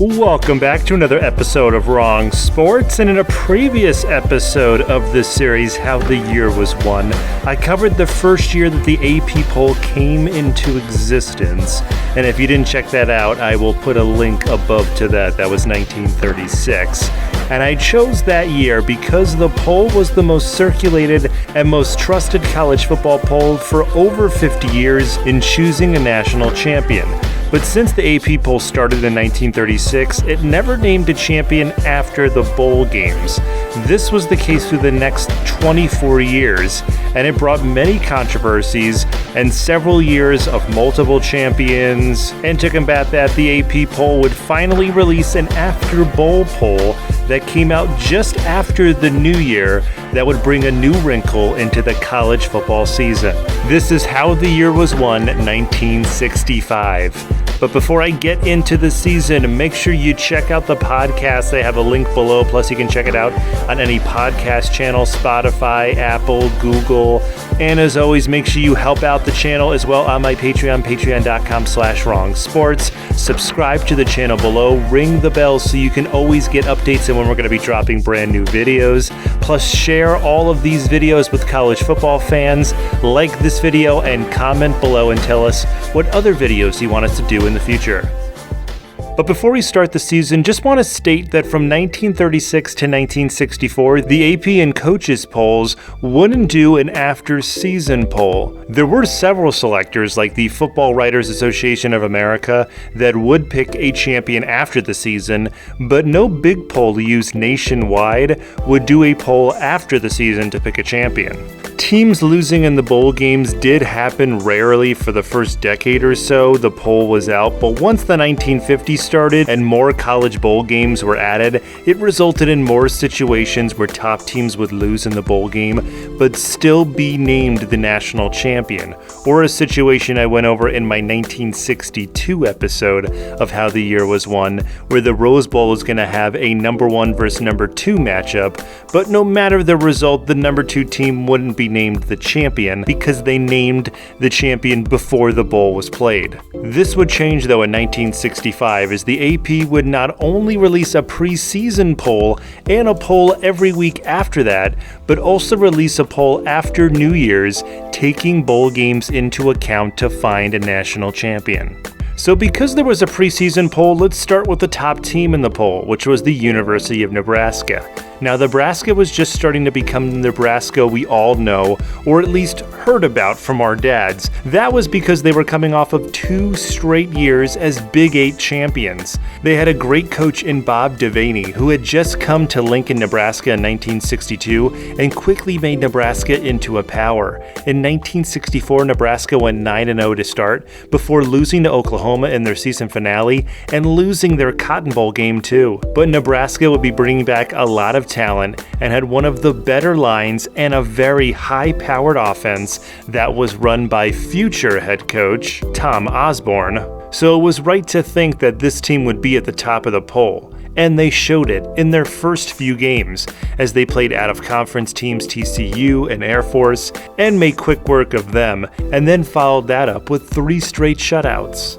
Welcome back to another episode of Wrong Sports, and in a previous episode of this series, How the Year Was Won, I covered the first year that the AP poll came into existence, and if you didn't check that out, I will put a link above to that. That was 1936, and I chose that year because the poll was the most circulated and most trusted college football poll for over 50 years in choosing a national champion. But since the AP poll started in 1936, it never named a champion after the bowl games. This was the case through the next 24 years, and it brought many controversies and several years of multiple champions. And to combat that, the AP poll would finally release an after-bowl poll that came out just after the new year that would bring a new wrinkle into the college football season. This is How the Year Was Won 1965. But before I get into the season, make sure you check out the podcast. I have a link below, plus you can check it out on any podcast channel, Spotify, Apple, Google. And as always, make sure you help out the channel as well on my Patreon, patreon.com/wrongsports. Subscribe to the channel below, ring the bell so you can always get updates on when we're going to be dropping brand new videos. Plus, share all of these videos with college football fans. Like this video and comment below and tell us what other videos you want us to do in the future. But before we start the season, just want to state that from 1936 to 1964, the AP and coaches polls wouldn't do an after-season poll. There were several selectors, like the Football Writers Association of America, that would pick a champion after the season, but no big poll used nationwide would do a poll after the season to pick a champion. Teams losing in the bowl games did happen rarely for the first decade or so. The poll was out, but once the 1950s started and more college bowl games were added, it resulted in more situations where top teams would lose in the bowl game but still be named the national champion, or a situation I went over in my 1962 episode of How the Year Was Won, where the Rose Bowl was going to have a number 1 versus number 2 matchup, but no matter the result, the number 2 team wouldn't be named the champion because they named the champion before the bowl was played. This would change though in 1965, as the AP would not only release a preseason poll and a poll every week after that, but also release a poll after New Year's, taking bowl games into account to find a national champion. So because there was a preseason poll, let's start with the top team in the poll, which was the University of Nebraska. Now, Nebraska was just starting to become the Nebraska we all know, or at least heard about from our dads. That was because they were coming off of 2 straight years as Big 8 champions. They had a great coach in Bob Devaney, who had just come to Lincoln, Nebraska in 1962 and quickly made Nebraska into a power. In 1964, Nebraska went 9-0 to start, before losing to Oklahoma in their season finale and losing their Cotton Bowl game too. But Nebraska would be bringing back a lot of talent and had one of the better lines and a very high-powered offense that was run by future head coach Tom Osborne. So it was right to think that this team would be at the top of the poll. And they showed it in their first few games, as they played out-of-conference teams TCU and Air Force and made quick work of them, and then followed that up with 3 straight shutouts.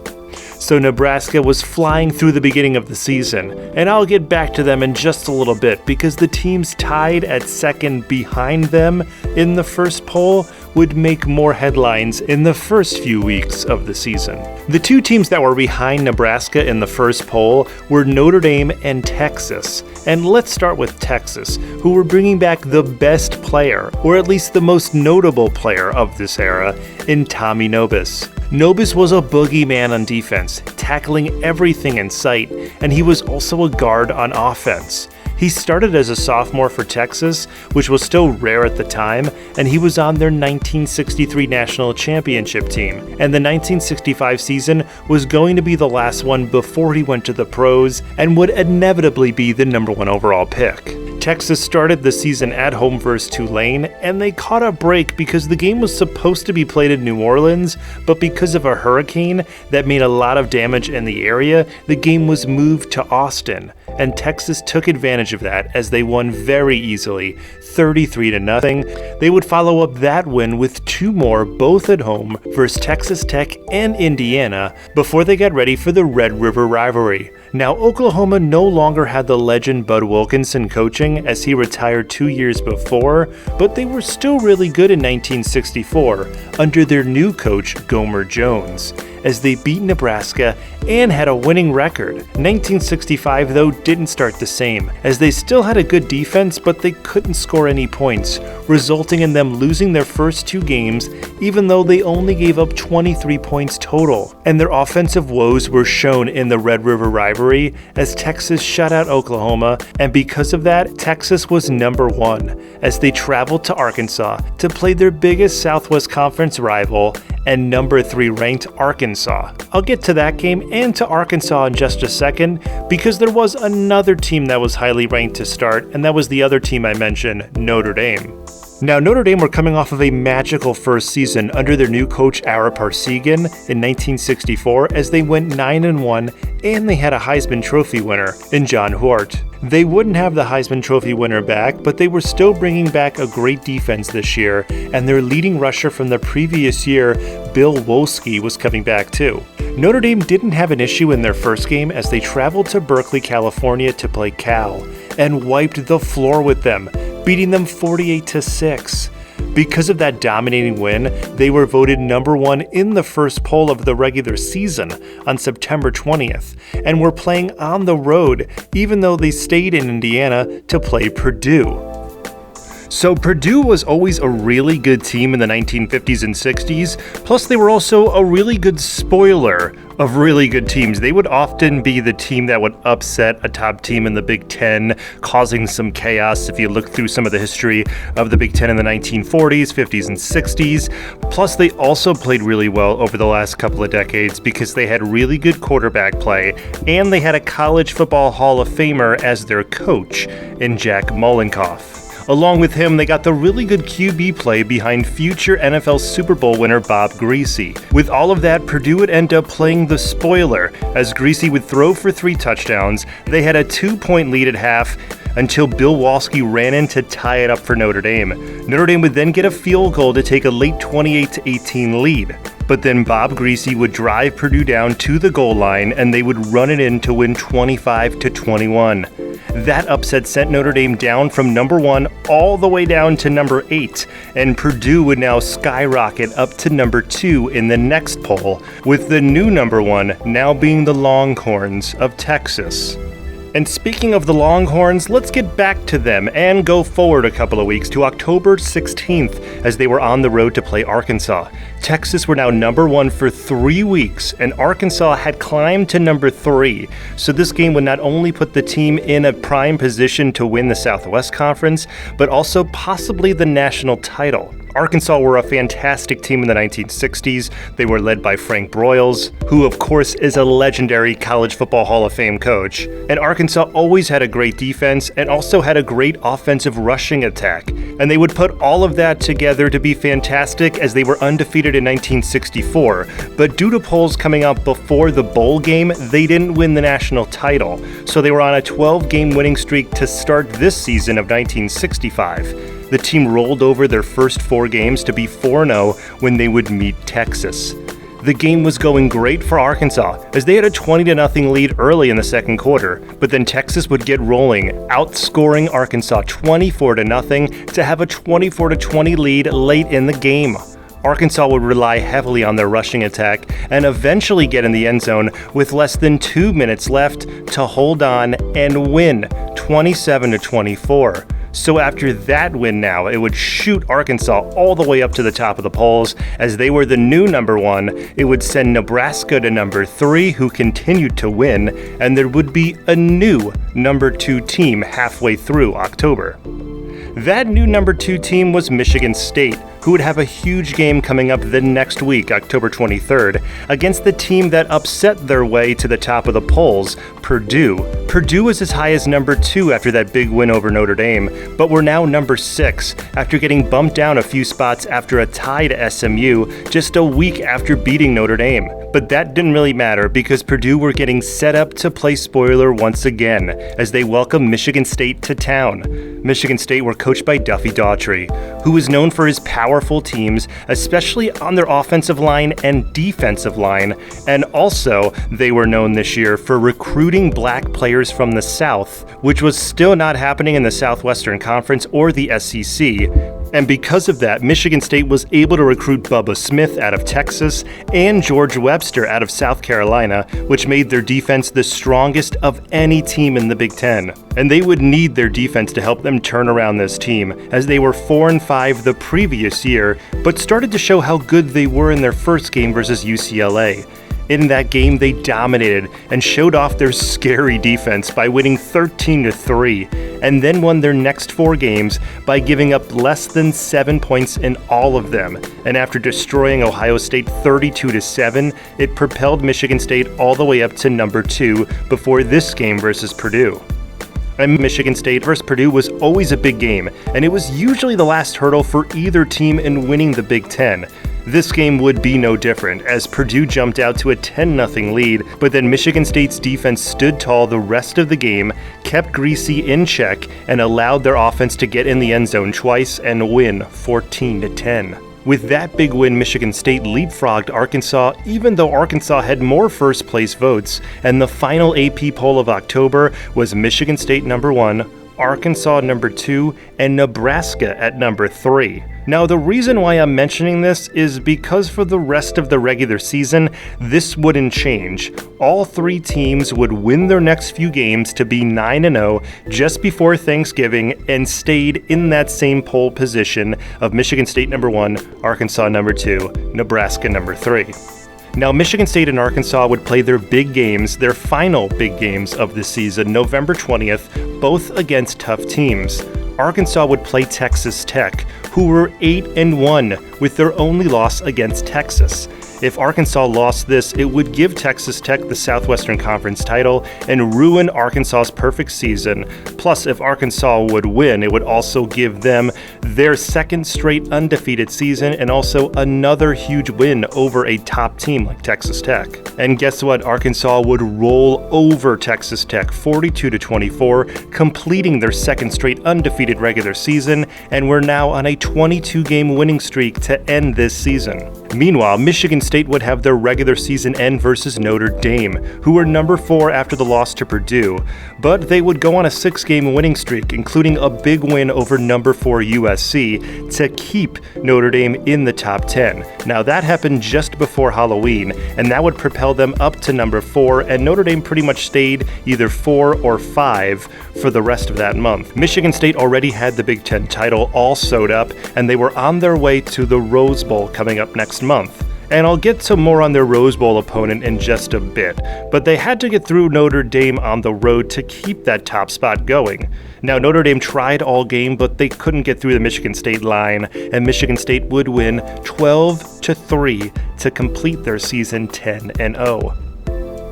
So Nebraska was flying through the beginning of the season, and I'll get back to them in just a little bit because the teams tied at second behind them in the first poll would make more headlines in the first few weeks of the season. The 2 teams that were behind Nebraska in the first poll were Notre Dame and Texas. And let's start with Texas, who were bringing back the best player, or at least the most notable player of this era, in Tommy Nobis. Nobis was a boogeyman on defense, tackling everything in sight, and he was also a guard on offense. He started as a sophomore for Texas, which was still rare at the time, and he was on their 1963 national championship team. And the 1965 season was going to be the last one before he went to the pros and would inevitably be the number 1 overall pick. Texas started the season at home versus Tulane, and they caught a break because the game was supposed to be played in New Orleans, but because of a hurricane that made a lot of damage in the area, the game was moved to Austin, and Texas took advantage of that as they won very easily, 33-0. They would follow up that win with 2 more, both at home, versus Texas Tech and Indiana, before they got ready for the Red River rivalry. Now, Oklahoma no longer had the legend Bud Wilkinson coaching as he retired 2 years before, but they were still really good in 1964 under their new coach Gomer Jones, as they beat Nebraska and had a winning record. 1965, though, didn't start the same, as they still had a good defense, but they couldn't score any points, resulting in them losing their first 2 games, even though they only gave up 23 points total. And their offensive woes were shown in the Red River rivalry, as Texas shut out Oklahoma, and because of that, Texas was number 1, as they traveled to Arkansas to play their biggest Southwest Conference rival and number 3 ranked Arkansas. I'll get to that game and to Arkansas in just a second, because there was another team that was highly ranked to start, and that was the other team I mentioned, Notre Dame. Now, Notre Dame were coming off of a magical first season under their new coach Ara Parsegian in 1964, as they went 9-1, and they had a Heisman Trophy winner in John Hort. They wouldn't have the Heisman Trophy winner back, but they were still bringing back a great defense this year, and their leading rusher from the previous year, Bill Wolski, was coming back too. Notre Dame didn't have an issue in their first game as they traveled to Berkeley, California to play Cal, and wiped the floor with them, beating them 48-6. Because of that dominating win, they were voted number 1 in the first poll of the regular season on September 20th, and were playing on the road, even though they stayed in Indiana to play Purdue. So Purdue was always a really good team in the 1950s and 60s, plus they were also a really good spoiler of really good teams. They would often be the team that would upset a top team in the Big Ten, causing some chaos if you look through some of the history of the Big Ten in the 1940s, 50s, and 60s. Plus, they also played really well over the last couple of decades because they had really good quarterback play, and they had a college football Hall of Famer as their coach in Jack Molenkoff. Along with him, they got the really good QB play behind future NFL Super Bowl winner Bob Griese. With all of that, Purdue would end up playing the spoiler, as Griese would throw for 3 touchdowns. They had a 2-point lead at half until Bill Wolski ran in to tie it up for Notre Dame. Notre Dame would then get a field goal to take a late 28-18 lead. But then Bob Griese would drive Purdue down to the goal line, and they would run it in to win 25-21. That upset sent Notre Dame down from number 1 all the way down to number 8, and Purdue would now skyrocket up to number 2 in the next poll, with the new number 1 now being the Longhorns of Texas. And speaking of the Longhorns, let's get back to them and go forward a couple of weeks to October 16th as they were on the road to play Arkansas. Texas were now number 1 for 3 weeks, and Arkansas had climbed to number 3. So this game would not only put the team in a prime position to win the Southwest Conference, but also possibly the national title. Arkansas were a fantastic team in the 1960s. They were led by Frank Broyles, who of course is a legendary College Football Hall of Fame coach. And Arkansas always had a great defense and also had a great offensive rushing attack. And they would put all of that together to be fantastic as they were undefeated in 1964. But due to polls coming out before the bowl game, they didn't win the national title. So they were on a 12-game winning streak to start this season of 1965. The team rolled over their first 4 games to be 4-0 when they would meet Texas. The game was going great for Arkansas, as they had a 20-0 lead early in the second quarter, but then Texas would get rolling, outscoring Arkansas 24-0 to have a 24-20 lead late in the game. Arkansas would rely heavily on their rushing attack and eventually get in the end zone with less than 2 minutes left to hold on and win 27-24. So after that win now, it would shoot Arkansas all the way up to the top of the polls as they were the new number 1. It would send Nebraska to number 3, who continued to win, and there would be a new number 2 team halfway through October. That new number 2 team was Michigan State, who would have a huge game coming up the next week, October 23rd, against the team that upset their way to the top of the polls, Purdue. Purdue was as high as number 2 after that big win over Notre Dame, but were now number 6 after getting bumped down a few spots after a tie to SMU just a week after beating Notre Dame. But that didn't really matter because Purdue were getting set up to play spoiler once again as they welcomed Michigan State to town. Michigan State were coached by Duffy Daughtry, who was known for his powerful teams, especially on their offensive line and defensive line, and also they were known this year for recruiting black players from the South, which was still not happening in the Southwestern Conference or the SEC. And because of that, Michigan State was able to recruit Bubba Smith out of Texas and George Webster out of South Carolina, which made their defense the strongest of any team in the Big Ten. And they would need their defense to help them turn around this team, as they were 4-5 the previous year, but started to show how good they were in their first game versus UCLA. In that game, they dominated and showed off their scary defense by winning 13-3, and then won their next 4 games by giving up less than 7 points in all of them. And after destroying Ohio State 32-7, it propelled Michigan State all the way up to number 2 before this game versus Purdue. And Michigan State versus Purdue was always a big game, and it was usually the last hurdle for either team in winning the Big Ten. This game would be no different, as Purdue jumped out to a 10-0 lead, but then Michigan State's defense stood tall the rest of the game, kept Greasy in check, and allowed their offense to get in the end zone twice and win 14-10. With that big win, Michigan State leapfrogged Arkansas, even though Arkansas had more first-place votes, and the final AP poll of October was Michigan State number 1, Arkansas number 2, and Nebraska at number 3. Now, the reason why I'm mentioning this is because for the rest of the regular season, this wouldn't change. All 3 teams would win their next few games to be 9-0 just before Thanksgiving and stayed in that same poll position of Michigan State number 1, Arkansas number 2, Nebraska number 3. Now, Michigan State and Arkansas would play their big games, their final big games of the season, November 20th, both against tough teams. Arkansas would play Texas Tech, who were 8-1 with their only loss against Texas. If Arkansas lost this, it would give Texas Tech the Southwestern Conference title and ruin Arkansas's perfect season. Plus, if Arkansas would win, it would also give them their second straight undefeated season and also another huge win over a top team like Texas Tech. And guess what? Arkansas would roll over Texas Tech 42-24, completing their second straight undefeated regular season, and we're now on a 22-game winning streak to end this season. Meanwhile, Michigan State would have their regular season end versus Notre Dame, who were number 4 after the loss to Purdue, but they would go on a 6-game winning streak, including a big win over number 4 USC to keep Notre Dame in the top 10. Now that happened just before Halloween, and that would propel them up to number 4, and Notre Dame pretty much stayed either 4 or 5 for the rest of that month. Michigan State already had the Big Ten title all sewed up, and they were on their way to the Rose Bowl coming up next month. And I'll get to more on their Rose Bowl opponent in just a bit, but they had to get through Notre Dame on the road to keep that top spot going. Now, Notre Dame tried all game, but they couldn't get through the Michigan State line, and Michigan State would win 12-3 to complete their season 10-0.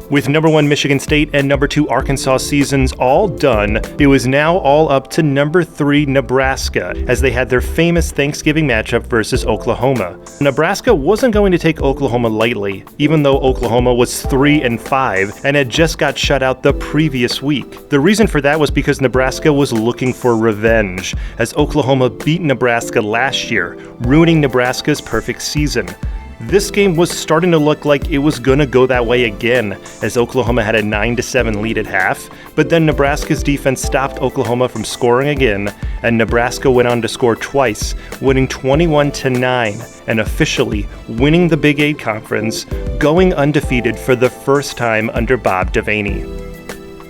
With number 1 Michigan State and number 2 Arkansas seasons all done, it was now all up to number 3 Nebraska, as they had their famous Thanksgiving matchup versus Oklahoma. Nebraska wasn't going to take Oklahoma lightly, even though Oklahoma was 3-5 and had just got shut out the previous week. The reason for that was because Nebraska was looking for revenge, as Oklahoma beat Nebraska last year, ruining Nebraska's perfect season. This game was starting to look like it was gonna go that way again, as Oklahoma had a 9-7 lead at half, but then Nebraska's defense stopped Oklahoma from scoring again, and Nebraska went on to score twice, winning 21-9, and officially winning the Big 8 Conference, going undefeated for the first time under Bob Devaney.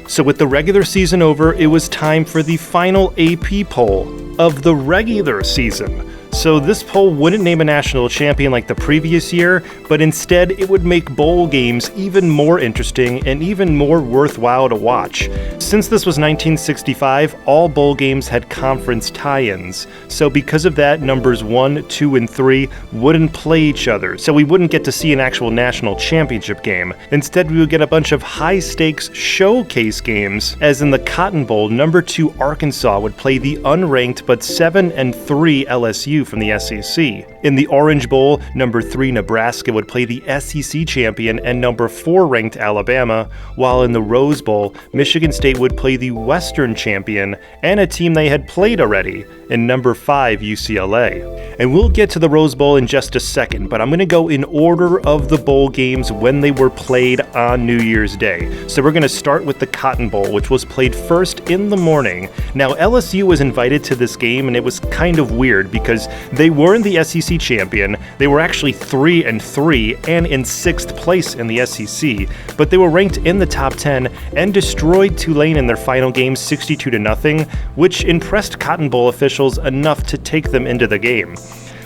So with the regular season over, it was time for the final AP poll of the regular season. So this poll wouldn't name a national champion like the previous year, but instead it would make bowl games even more interesting and even more worthwhile to watch. Since this was 1965, all bowl games had conference tie-ins. So because of that, numbers 1, 2, and 3 wouldn't play each other, so we wouldn't get to see an actual national championship game. Instead, we would get a bunch of high-stakes showcase games, as in the Cotton Bowl, number 2 Arkansas would play the unranked but 7-3 LSU from the SEC. In the Orange Bowl, number 3 Nebraska would play the SEC champion and number 4 ranked Alabama, while in the Rose Bowl, Michigan State would play the Western champion and a team they had played already, in number 5 UCLA. And we'll get to the Rose Bowl in just a second, but I'm going to go in order of the bowl games when they were played on New Year's Day. So we're going to start with the Cotton Bowl, which was played first in the morning. Now LSU was invited to this game, and it was kind of weird because they weren't the SEC champion. They were actually 3-3 and in 6th place in the SEC, but they were ranked in the top 10 and destroyed Tulane in their final game 62-0, which impressed Cotton Bowl officials enough to take them into the game.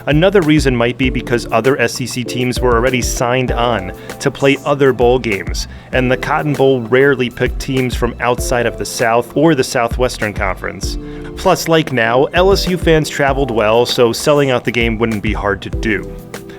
Another reason might be because other SEC teams were already signed on to play other bowl games, and the Cotton Bowl rarely picked teams from outside of the South or the Southwestern Conference. Plus, like now, LSU fans traveled well, so selling out the game wouldn't be hard to do.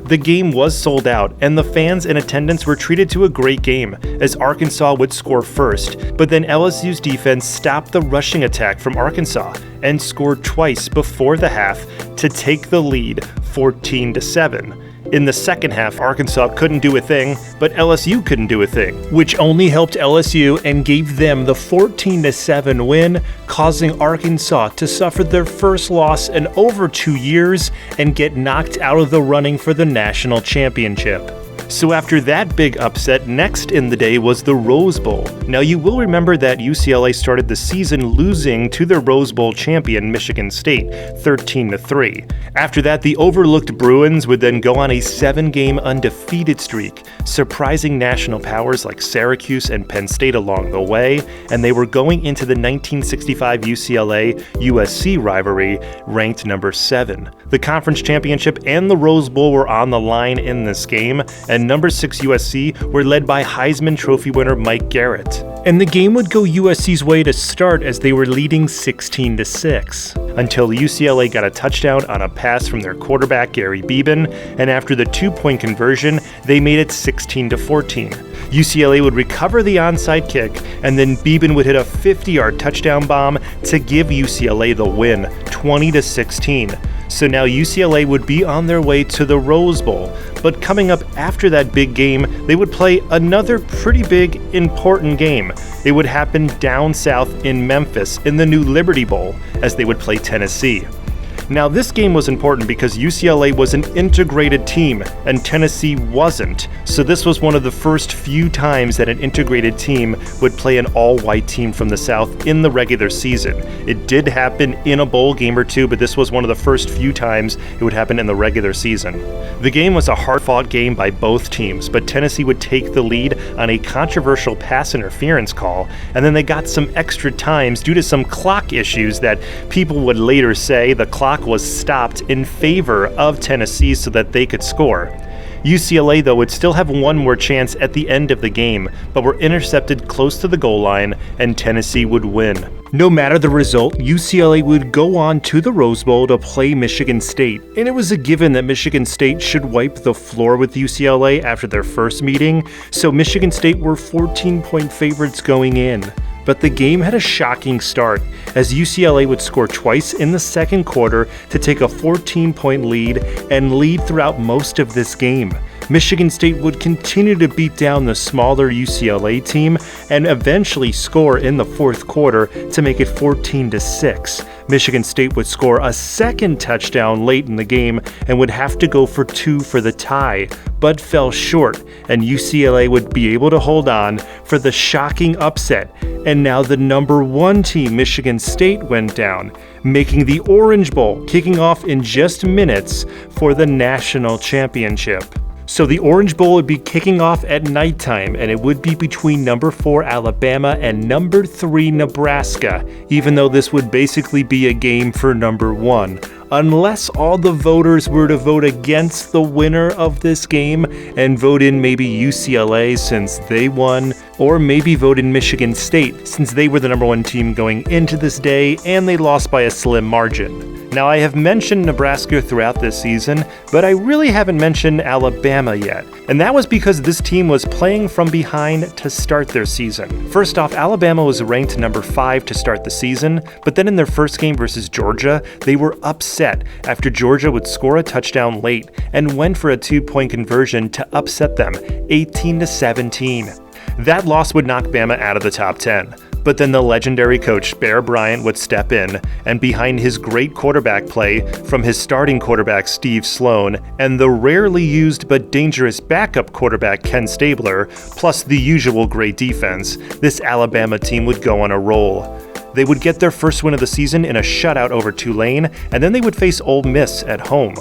The game was sold out, and the fans in attendance were treated to a great game, as Arkansas would score first, but then LSU's defense stopped the rushing attack from Arkansas and scored twice before the half to take the lead 14-7. In the second half, Arkansas couldn't do a thing, but LSU couldn't do a thing, which only helped LSU and gave them the 14-7 win, causing Arkansas to suffer their first loss in over 2 years and get knocked out of the running for the national championship. So after that big upset, next in the day was the Rose Bowl. Now you will remember that UCLA started the season losing to the Rose Bowl champion Michigan State, 13-3. After that, the overlooked Bruins would then go on a 7-game undefeated streak, surprising national powers like Syracuse and Penn State along the way, and they were going into the 1965 UCLA-USC rivalry ranked number 7. The conference championship and the Rose Bowl were on the line in this game, and number 6 USC were led by Heisman Trophy winner Mike Garrett. And the game would go USC's way to start as they were leading 16-6, until UCLA got a touchdown on a pass from their quarterback Gary Beeben, and after the 2-point conversion, they made it 16-14. UCLA would recover the onside kick, and then Beeben would hit a 50-yard touchdown bomb to give UCLA the win, 20-16. So now UCLA would be on their way to the Rose Bowl, but coming up after that big game, they would play another pretty big, important game. It would happen down south in Memphis in the new Liberty Bowl, as they would play Tennessee. Now this game was important because UCLA was an integrated team and Tennessee wasn't, so this was one of the first few times that an integrated team would play an all-white team from the South in the regular season. It did happen in a bowl game or two, but this was one of the first few times it would happen in the regular season. The game was a hard-fought game by both teams, but Tennessee would take the lead on a controversial pass interference call, and then they got some extra times due to some clock issues that people would later say the clock was stopped in favor of Tennessee so that they could score. UCLA, though, would still have one more chance at the end of the game, but were intercepted close to the goal line, and Tennessee would win. No matter the result, UCLA would go on to the Rose Bowl to play Michigan State, and it was a given that Michigan State should wipe the floor with UCLA after their first meeting, so Michigan State were 14-point favorites going in. But the game had a shocking start, as UCLA would score twice in the second quarter to take a 14-point lead and lead throughout most of this game. Michigan State would continue to beat down the smaller UCLA team and eventually score in the fourth quarter to make it 14-6. Michigan State would score a second touchdown late in the game and would have to go for 2 for the tie, but fell short, and UCLA would be able to hold on for the shocking upset, and now the number 1 team, Michigan State, went down, making the Orange Bowl kicking off in just minutes for the national championship. So the Orange Bowl would be kicking off at nighttime, and it would be between number 4 Alabama and number 3 Nebraska, even though this would basically be a game for number 1. Unless all the voters were to vote against the winner of this game and vote in maybe UCLA since they won, or maybe vote in Michigan State since they were the number 1 team going into this day and they lost by a slim margin. Now, I have mentioned Nebraska throughout this season, but I really haven't mentioned Alabama yet. And that was because this team was playing from behind to start their season. First off, Alabama was ranked number 5 to start the season, but then in their first game versus Georgia, they were upset after Georgia would score a touchdown late and went for a 2-point conversion to upset them, 18-17. That loss would knock Bama out of the top 10. But then the legendary coach Bear Bryant would step in, and behind his great quarterback play from his starting quarterback Steve Sloan and the rarely used but dangerous backup quarterback Ken Stabler, plus the usual great defense, this Alabama team would go on a roll. They would get their first win of the season in a shutout over Tulane, and then they would face Ole Miss at home.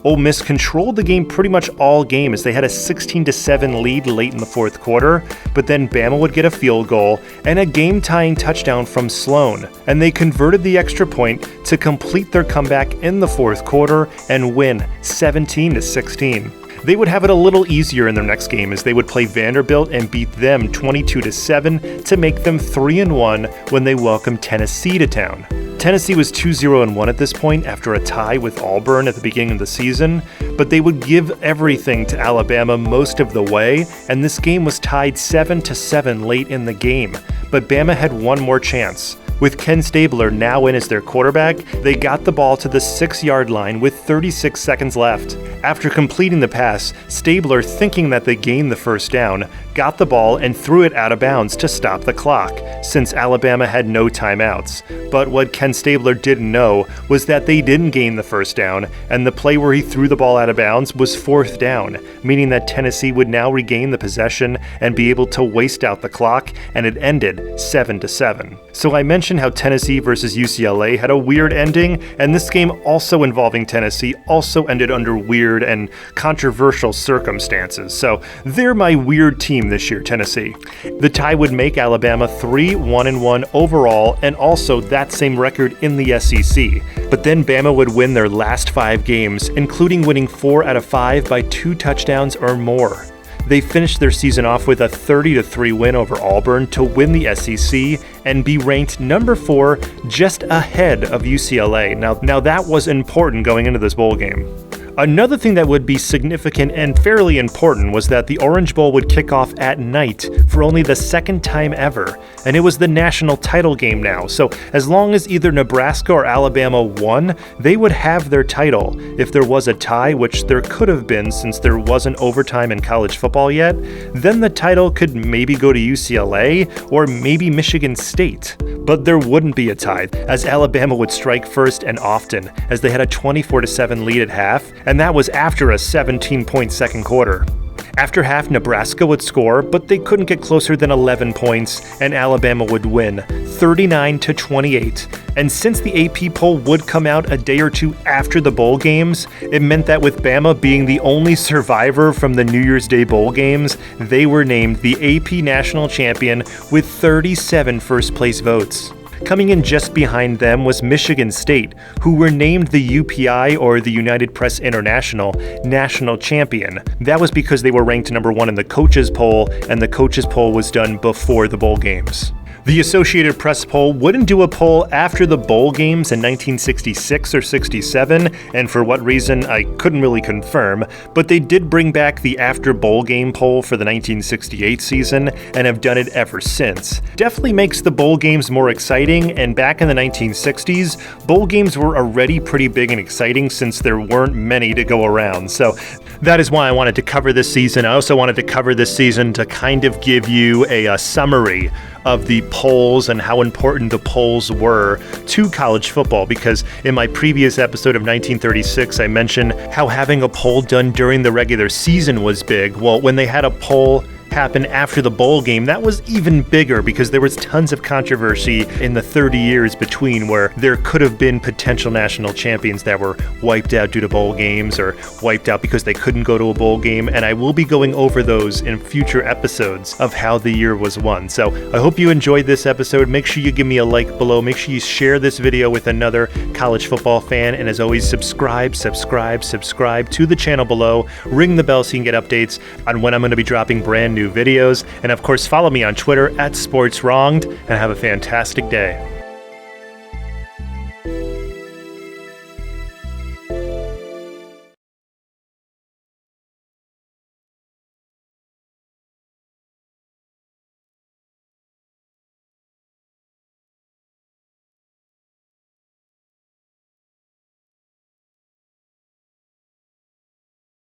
Ole Miss controlled the game pretty much all game as they had a 16-7 lead late in the fourth quarter, but then Bama would get a field goal and a game-tying touchdown from Sloan, and they converted the extra point to complete their comeback in the fourth quarter and win 17-16. They would have it a little easier in their next game as they would play Vanderbilt and beat them 22-7 to make them 3-1 when they welcomed Tennessee to town. Tennessee was 2-0-1 at this point after a tie with Auburn at the beginning of the season, but they would give everything to Alabama most of the way, and this game was tied 7-7 late in the game. But Bama had one more chance. With Ken Stabler now in as their quarterback, they got the ball to the 6-yard line with 36 seconds left. After completing the pass, Stabler, thinking that they gained the first down, got the ball and threw it out of bounds to stop the clock, since Alabama had no timeouts. But what Ken Stabler didn't know was that they didn't gain the first down, and the play where he threw the ball out of bounds was 4th down, meaning that Tennessee would now regain the possession and be able to waste out the clock, and it ended 7-7. So I mentioned how Tennessee versus UCLA had a weird ending, and this game also involving Tennessee also ended under weird and controversial circumstances. So they're my weird team this year, Tennessee. The tie would make Alabama 3-1-1 overall, and also that same record in the SEC. But then Bama would win their last 5 games, including winning 4 out of 5 by 2 touchdowns or more. They finished their season off with a 30-3 win over Auburn to win the SEC and be ranked number 4, just ahead of UCLA. Now that was important going into this bowl game. Another thing that would be significant and fairly important was that the Orange Bowl would kick off at night for only the second time ever, and it was the national title game now, so as long as either Nebraska or Alabama won, they would have their title. If there was a tie, which there could have been since there wasn't overtime in college football yet, then the title could maybe go to UCLA or maybe Michigan State. But there wouldn't be a tie, as Alabama would strike first and often, as they had a 24-7 lead at half, and that was after a 17-point second quarter. After half, Nebraska would score, but they couldn't get closer than 11 points, and Alabama would win, 39-28. And since the AP poll would come out a day or two after the bowl games, it meant that with Bama being the only survivor from the New Year's Day bowl games, they were named the AP national champion with 37 first-place votes. Coming in just behind them was Michigan State, who were named the UPI, or the United Press International, national champion. That was because they were ranked number 1 in the coaches poll, and the coaches poll was done before the bowl games. The Associated Press poll wouldn't do a poll after the bowl games in 1966 or 67, and for what reason I couldn't really confirm, but they did bring back the after bowl game poll for the 1968 season and have done it ever since. Definitely makes the bowl games more exciting, and back in the 1960s, bowl games were already pretty big and exciting since there weren't many to go around. So that is why I wanted to cover this season. I also wanted to cover this season to kind of give you a summary of the polls and how important the polls were to college football, because in my previous episode of 1936, I mentioned how having a poll done during the regular season was big. Well, when they had a poll happen after the bowl game, that was even bigger because there was tons of controversy in the 30 years between where there could have been potential national champions that were wiped out due to bowl games or wiped out because they couldn't go to a bowl game, and I will be going over those in future episodes of how the year was won. So I hope you enjoyed this episode. Make sure you give me a like below. Make sure you share this video with another college football fan, and as always, subscribe to the channel below. Ring the bell so you can get updates on when I'm going to be dropping brand new videos, and of course follow me on Twitter @SportsWronged, and have a fantastic day.